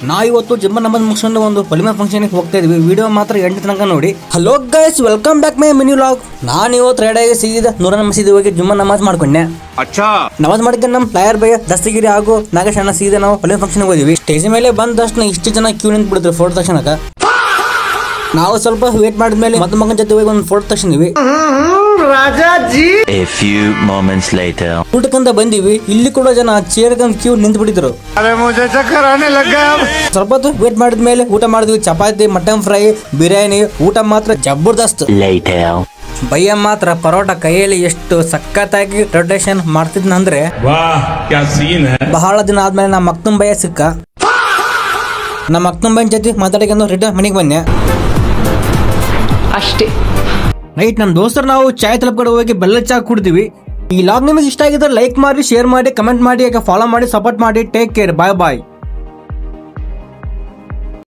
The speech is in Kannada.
ನಾ ಇವತ್ತು ಜಮ್ಮ ನಮಾಜ್ ಮುಗಿಸ್ಕೊಂಡು ಒಂದು ಪಲಿಮಾ ಫಂಕ್ಷನ್ ಹೋಗ್ತಾ ಇದೀವಿ. ವಿಡಿಯೋ ಮಾತ್ರ ಎಂಟು ತನಕ ನೋಡಿ. Hello guys, welcome back my mini vlog. ನಾನು ಇವತ್ತು ರೆಡಿಯಾಗಿ ಸೀದಾ ನೂರ ಮಸೀದಿ ಹೋಗಿ ಜುಮ್ಮಾ ನಮಾಜ್ ಮಾಡ್ಕೊಂಡೆ. ನಮಾಜ್ ಮಾಡಿದ್ರೆ ನಮ್ಮ ಪ್ಲೇಯರ್ ಬೈ ದಸ್ತಗಿರಿ ಹಾಗೂ ನಾಗೇಶ್ ಅಣ್ಣ ಸೀದಾ ನಾವು ಪಲಿಮಾ ಫಂಕ್ಷನ್ ಹೋಗಿದ್ವಿ. ಸ್ಟೇಜ್ ಮೇಲೆ ಬಂದ ತಕ್ಷಣ ಇಷ್ಟು ಜನ ಕ್ಯೂ ನಿಂತು ಬಿಡಿದ್ರು ಫೋಟೋ ತಕ್ಷಣಕ. ನಾವು ಸ್ವಲ್ಪ ವೇಟ್ ಮಾಡಿದ್ಮೇಲೆ ಮತ್ತ ಮಗನ ಜೊತೆ ಹೋಗಿ ಒಂದು ಫೋಟೋ ತಕ್ಷಣಿವಿ. A few moments later. ಊಟಕ್ಕಂತ ಬಂದಿವಿ. ಇಲ್ಲಿ ಕೂಡ ಜನ ಚೇರ್ಕಂತ ಕ್ಯೂ ನಿಂತು ಬಿಟ್ಟಿದ್ರು. ಸ್ವಲ್ಪ ಹೊತ್ತು ವೇಟ್ ಮಾಡಿದ್ಮೇಲೆ ಊಟ ಮಾಡಿದ್ವಿ. Chapati, mutton fry, biryani. ಊಟ ಮಾತ್ರ ಜಬರ್ದಸ್ತ್. Later. ಭಯ್ಯ ಮಾತ್ರ ಪರೋಟ ಕೈಯಲ್ಲಿ ಎಷ್ಟು ಸಖತ್ತಾಗಿ ರೊಟೇಷನ್ ಮಾಡ್ತಿದ್ನಂದ್ರೆ ಬಹಳ ದಿನ ಆದ್ಮೇಲೆ ನಮ್ಮ ಮಕ್ತುಂ ಭಯ್ಯ ಸಿಕ್ಕ. ನಮ್ಮ ಮಕ್ತುಂ ಭಯ್ಯನ ಜೊತೆ ಮಾತಾಡಿಕೊಂಡು ರಿಟರ್ನ್ ಮನೆಗೆ ಬಂದೆ ಅಷ್ಟೇ. ನೈಟ್ ನಮ್ಮ ದೋಸ್ತರು ನಾವು ಚಾಯ್ ತಲುಪ್ ಕಡೆ ಹೋಗಿ ಬೆಲ್ಲ ಚಾ ಕುಡ್ತೀವಿ. ಈ ಲಾಗ್ ನಿಮಗೆ ಇಷ್ಟ ಆಗಿದ್ರೆ ಲೈಕ್ ಮಾಡಿ, ಶೇರ್ ಮಾಡಿ, ಕಮೆಂಟ್ ಮಾಡಿ, ಫಾಲೋ ಮಾಡಿ, ಸಪೋರ್ಟ್ ಮಾಡಿ. ಟೇಕ್ ಕೇರ್, ಬಾಯ್ ಬಾಯ್.